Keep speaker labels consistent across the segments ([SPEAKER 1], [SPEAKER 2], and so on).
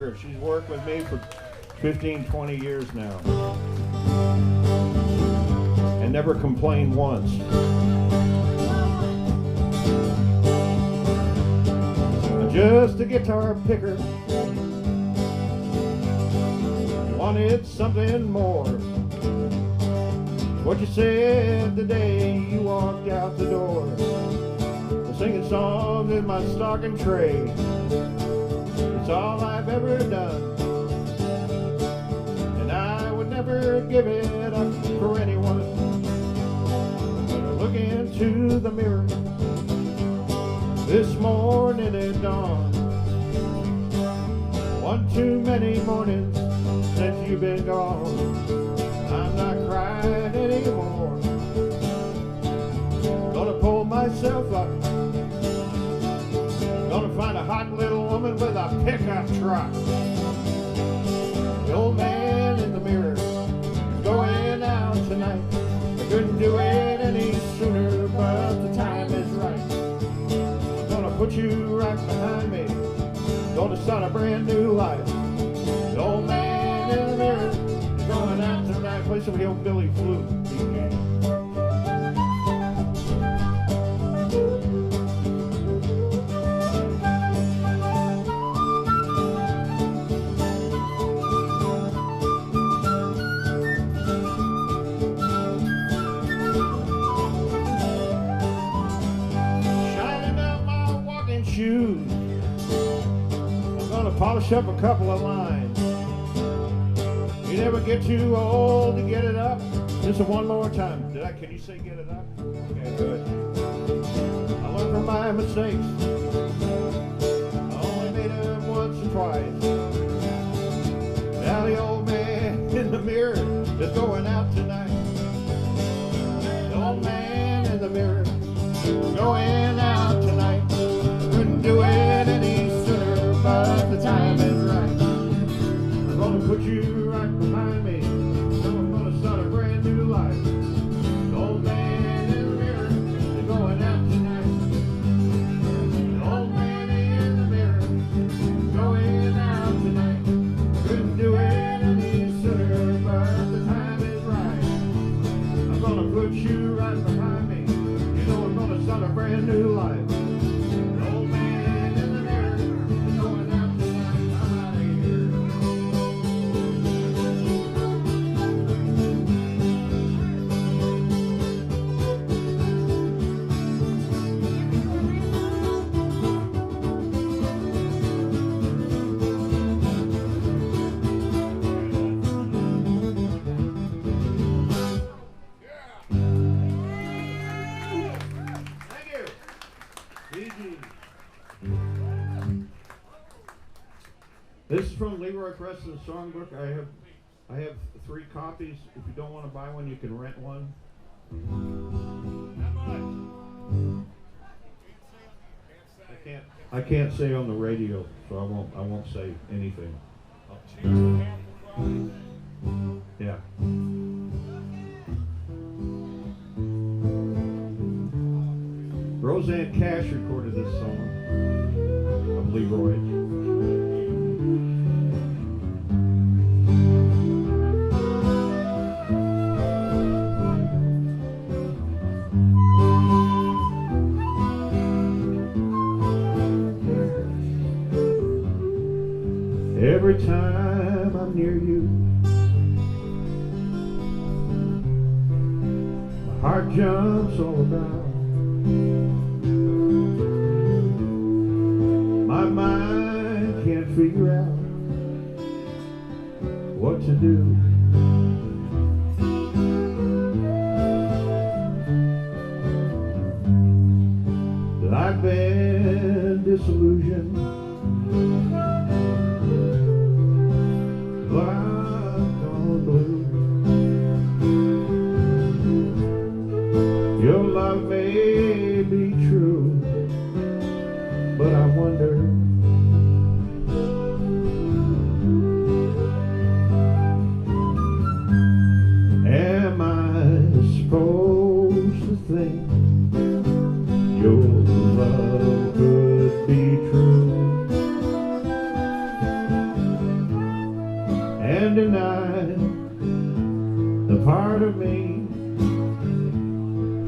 [SPEAKER 1] She's worked with me for 15, 20 years now and never complained once. Just a guitar picker, wanted something more. What you said the day you walked out the door. Singing songs in my stocking tray. It's all I've ever done, and I would never give it up for anyone. When I look into the mirror this morning at dawn, one too many mornings since you've been gone. I'm not crying anymore. Gonna pull myself up, gonna find a hot little woman with a pickup truck. The old man in the mirror is going out tonight. I couldn't do it any sooner, but the time is right. I'm gonna put you right behind me, gonna start a brand new life. The old man in the mirror is going out tonight. Play some hillbilly flute, DJ. Shoes. I'm gonna polish up a couple of lines. You never get too old to get it up. Just one more time. Can you say get it up? Okay, good. I learned from my mistakes. I only made them once or twice. Now the old man in the mirror is going out tonight. The old man in the mirror is going out tonight. Couldn't do it any sooner, but the time is right. I'm gonna put you right behind me, so I'm gonna start a brand new life. The old man in the mirror is going out tonight. The old man in the mirror is going out tonight. Couldn't do it any sooner, but the time is right. I'm gonna put you right behind me, you know I'm gonna start a brand new life. This is from Leroy Preston's songbook. I have 3 copies. If you don't want to buy one, you can rent one. I can't say on the radio, so I won't say anything. Yeah. Roseanne Cash recorded this song of Leroy. Every time I'm near you, my heart jumps all about. My mind can't figure out what to do. I've been disillusioned. Your love may be true, but I wonder and denied the part of me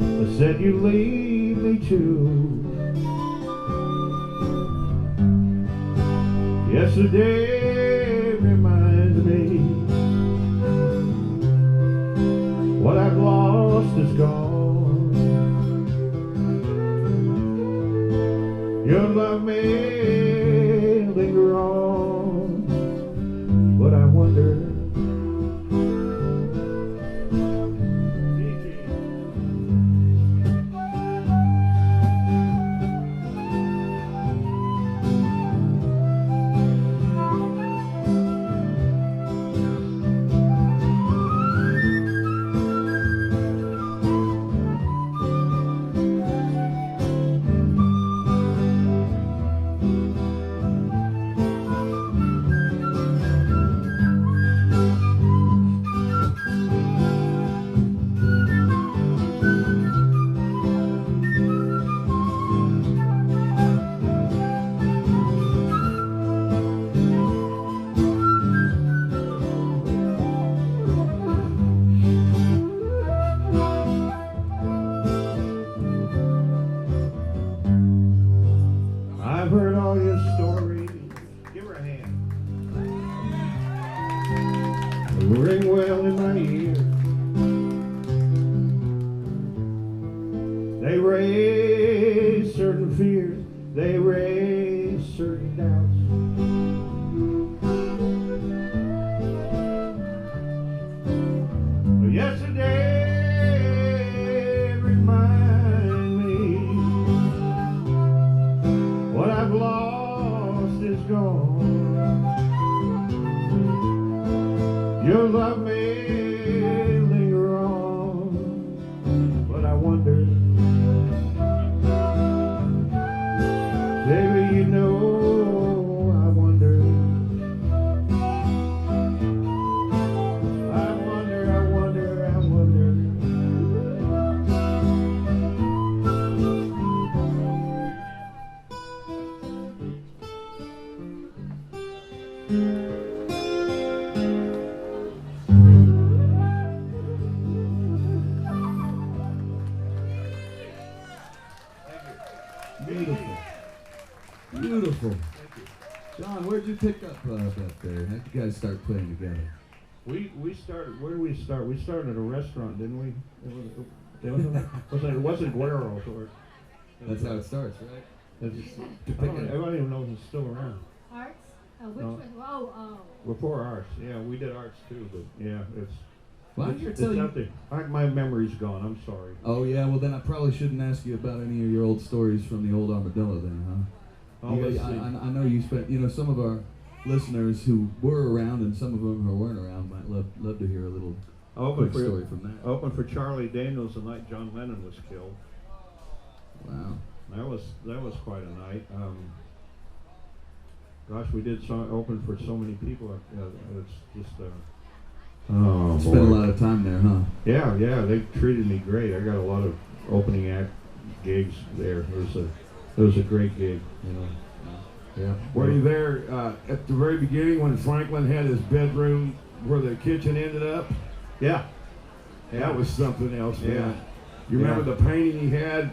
[SPEAKER 1] that said you leave me too. Yesterday reminds me what I've lost is gone. Your love may linger on, but I wonder. I've heard all your stories. Give her a hand. They ring well in my ear. They raise certain fears. They raise certain doubts. But yesterday remind me what I've lost is gone. Your love may linger on, but I wonder, baby, you know, I wonder. I wonder, I wonder, I wonder.
[SPEAKER 2] Beautiful. Beautiful. John, where'd you pick up that there? How'd you guys start playing together?
[SPEAKER 1] We started. Where did we start? We started at a restaurant, didn't we? It wasn't Guero.
[SPEAKER 2] That's how it starts, right?
[SPEAKER 1] I don't even know if it's still around.
[SPEAKER 3] Arts? Which one? Oh.
[SPEAKER 1] Before Arts, yeah, we did Arts too, but yeah, it's.
[SPEAKER 2] Well, I
[SPEAKER 1] it's
[SPEAKER 2] can tell you.
[SPEAKER 1] something. My memory's gone. I'm sorry.
[SPEAKER 2] Oh yeah, well then I probably shouldn't ask you about any of your old stories from the old Armadillo then, huh?
[SPEAKER 1] Oh, let's see.
[SPEAKER 2] I know you spent. Some of our listeners who were around and some of them who weren't around might love to hear a little quick story from that.
[SPEAKER 1] Open for Charlie Daniels the night John Lennon was killed.
[SPEAKER 2] Wow.
[SPEAKER 1] That was quite a night. Gosh, we did open for so many people. It's just.
[SPEAKER 2] Spent a lot of time there, huh?
[SPEAKER 1] Yeah, they treated me great. I got a lot of opening act gigs there. It was a great gig, Yeah.
[SPEAKER 4] Were you there at the very beginning when Franklin had his bedroom where the kitchen ended up?
[SPEAKER 1] Yeah.
[SPEAKER 4] That was something else, man.
[SPEAKER 1] Yeah.
[SPEAKER 4] You remember the painting he had?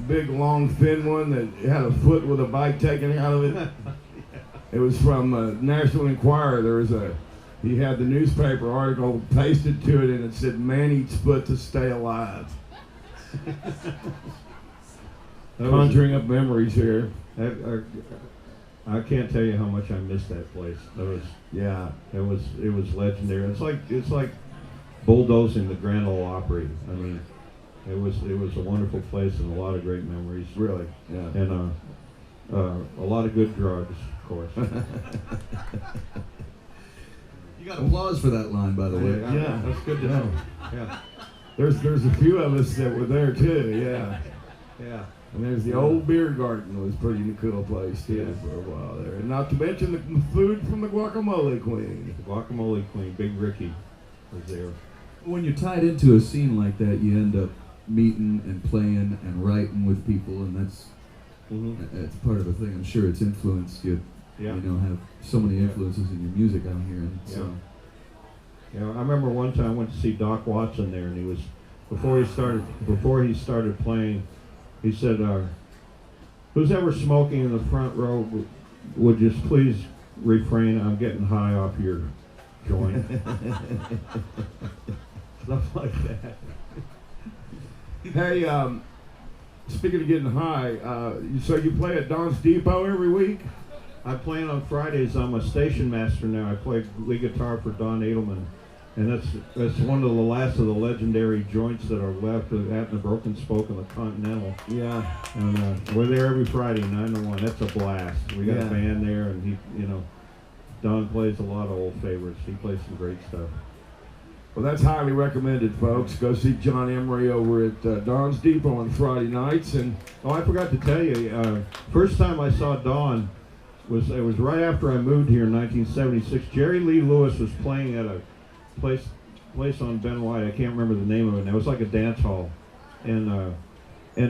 [SPEAKER 4] Big, long, thin one that had a foot with a bite taken out of it. It was from National Enquirer. He had the newspaper article pasted to it, and it said, "Man eats foot to stay alive." Conjuring up memories here.
[SPEAKER 1] I can't tell you how much I missed that place. It was legendary. It's like bulldozing the Grand Ole Opry. I mean, it was a wonderful place and a lot of great memories.
[SPEAKER 4] Really, yeah.
[SPEAKER 1] And a lot of good drugs, of course.
[SPEAKER 2] You got applause for that line, by the way.
[SPEAKER 4] Yeah,
[SPEAKER 1] that's good to know. Yeah.
[SPEAKER 4] There's a few of us that were there too. Yeah.
[SPEAKER 1] Yeah.
[SPEAKER 4] And there's the old beer garden was a pretty cool place too for a while there. And not to mention the food from the Guacamole Queen.
[SPEAKER 1] The Guacamole Queen, Big Ricky, was there.
[SPEAKER 2] When you're tied into a scene like that, you end up meeting and playing and writing with people, and that's part of the thing. I'm sure it's influenced you
[SPEAKER 1] Yeah.
[SPEAKER 2] You know, have so many influences in your music out here, and
[SPEAKER 1] Yeah.
[SPEAKER 2] so.
[SPEAKER 1] Yeah, I remember one time I went to see Doc Watson there, and he was before he started playing, he said, "Who's ever smoking in the front row would just please refrain. I'm getting high off your joint." Stuff like that.
[SPEAKER 4] Hey, speaking of getting high, so you play at Don's Depot every week?
[SPEAKER 1] I play on Fridays. I'm a station master now. I play lead guitar for Don Edelman, and that's one of the last of the legendary joints that are left at the Broken Spoke and the Continental.
[SPEAKER 4] Yeah.
[SPEAKER 1] And we're there every Friday, 9 to 1. That's a blast. We got
[SPEAKER 4] Yeah.
[SPEAKER 1] a band there, and Don plays a lot of old favorites. He plays some great stuff.
[SPEAKER 4] Well, that's highly recommended, folks. Go see Jon Emery over at Don's Depot on Friday nights. And
[SPEAKER 1] I forgot to tell you, first time I saw Don was right after I moved here in 1976. Jerry Lee Lewis was playing at a place on Ben White. I can't remember the name of it now. It was like a dance hall, and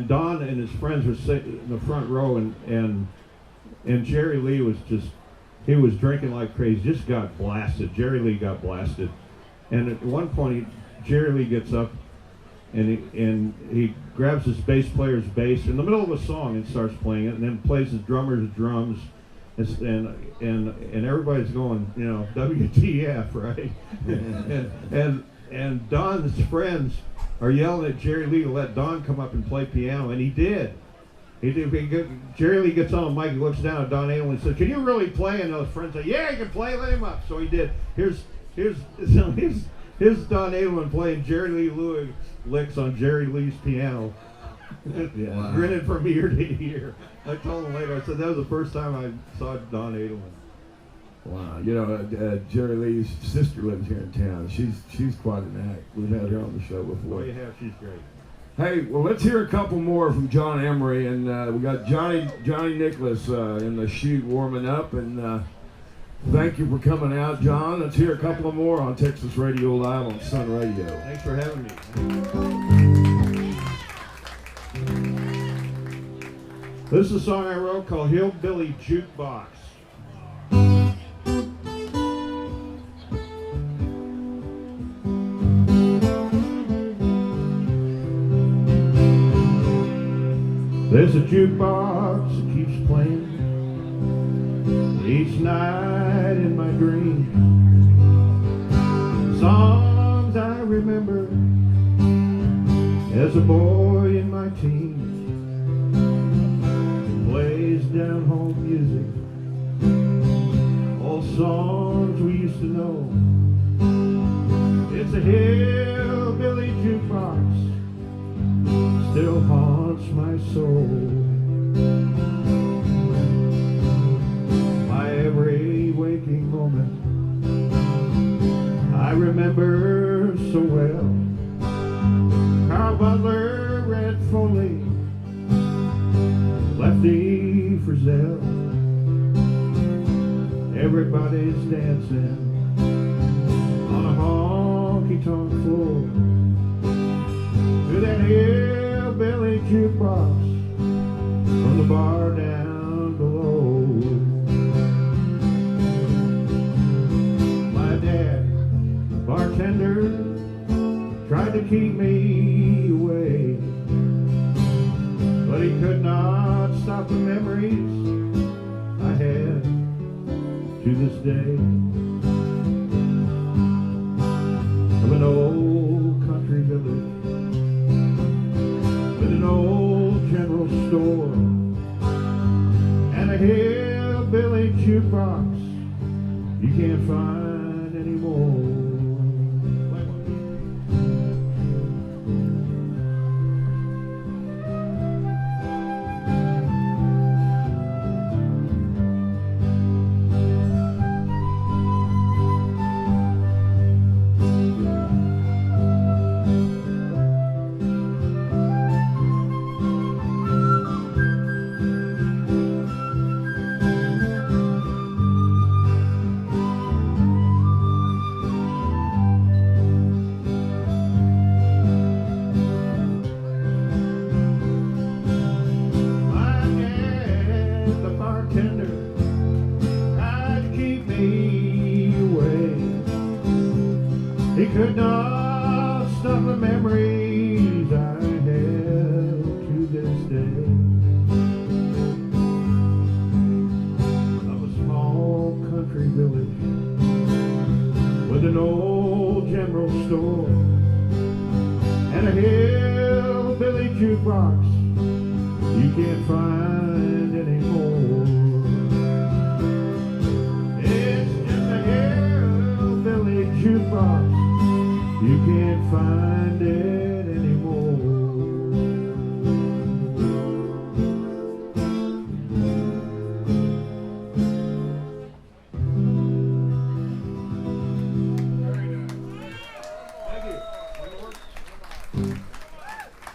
[SPEAKER 1] Don and his friends were sitting in the front row, and Jerry Lee was he was drinking like crazy. Just got blasted. Jerry Lee got blasted, and at one point Jerry Lee gets up and he grabs his bass player's bass in the middle of a song and starts playing it, and then plays his drummer's drums. And everybody's going, WTF, right? and Don's friends are yelling at Jerry Lee to let Don come up and play piano, and he did. Jerry Lee gets on the mic, he looks down at Don Edelman and says, "Can you really play?" And those friends say, "Yeah, he can play. Let him up." So he did. Here's Don Edelman playing Jerry Lee Lewis licks on Jerry Lee's piano.
[SPEAKER 2] Wow.
[SPEAKER 1] Grinning from ear to ear. I told him later, I said that was the first time I saw Don Edelman.
[SPEAKER 4] wow, Jerry Lee's sister lives here in town. She's quite an act. We've had her on the show before.
[SPEAKER 1] Oh, you have. She's great.
[SPEAKER 4] Hey, well, let's hear a couple more from Jon Emery, and we got Johnny Nicholas in the chute warming up, and thank you for coming out, John. Let's hear a couple of more on Texas Radio Live on Sun Radio.
[SPEAKER 1] Thanks for having me. This is a song I wrote called Hillbilly Jukebox. There's a jukebox that keeps playing each night in my dreams. Songs I remember as a boy in my teens. Plays down home music, all songs we used to know. It's a hillbilly jukebox, still haunts my soul. My every waking moment I remember so well. Carl Butler, Red Foley, Lefty Frizzell, everybody's dancing on a honky-tonk floor to that hillbilly jukebox from the bar down below. My dad, bartender, tried to keep me away, but he could not stop the memories I had to this day of an old country village with an old general store and a hillbilly jukebox you can't find anymore. could not stop the memories I have to this day of a small country village with an old general store and a hillbilly jukebox you can't find anymore. It's just a hillbilly jukebox, you can't find it anymore.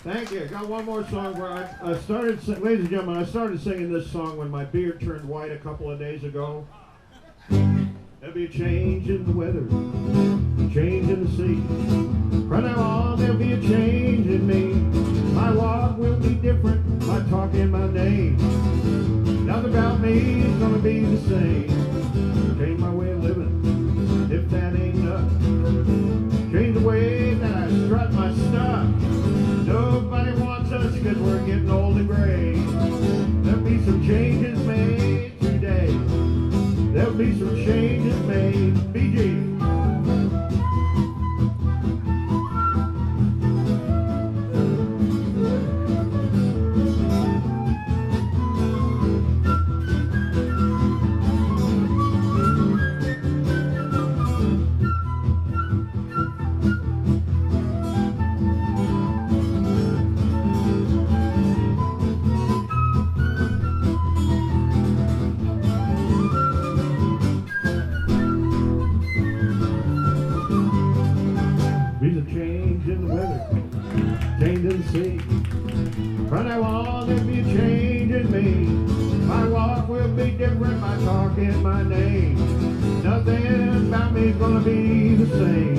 [SPEAKER 1] Thank you. Got one more song where I started, ladies and gentlemen, I started singing this song when my beard turned white a couple of days ago. There'll be a change in the weather, a change in the sea. From now on, there'll be a change in me. My walk will be different, my talk and my name. Nothing about me is gonna be the same. Change my way of living, if that ain't enough. Change the way that I strut my stuff. Nobody wants us because we're getting old and gray. There'll be some changes made today. There'll be some changes made. BG. From now on, there'll be a change in me. My walk will be different, my talk and my name. Nothing about me's gonna be the same.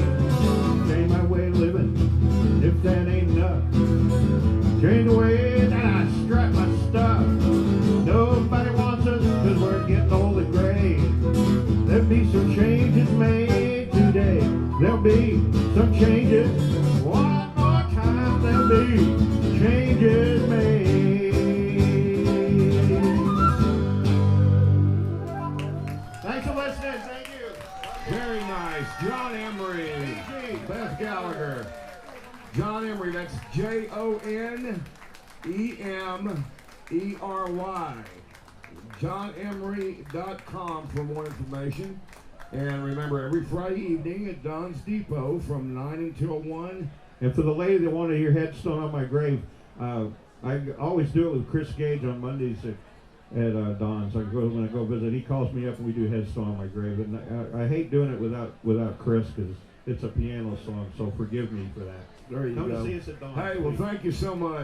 [SPEAKER 1] Change my way of living, if that ain't enough. Change the way that I strut my stuff. Nobody wants us, cause we're getting old and gray. There'll be some changes made today. There'll be some changes. One more time, there'll be changes made. Thanks for listening. Thank you.
[SPEAKER 4] Very nice. Jon Emery. Beth Galiger. Jon Emery, that's Jonemery. JonEmery.com for more information. And remember, every Friday evening at Don's Depot from 9 until 1.
[SPEAKER 1] And for the lady that wanted to hear Headstone on My Grave, I always do it with Chris Gage on Mondays at Don's. When I go visit, he calls me up and we do Headstone on My Grave. And I hate doing it without Chris because it's a piano song, so forgive me for that.
[SPEAKER 4] There you
[SPEAKER 1] Come
[SPEAKER 4] go.
[SPEAKER 1] to see us at Don's.
[SPEAKER 4] Hey, well, thank you so much.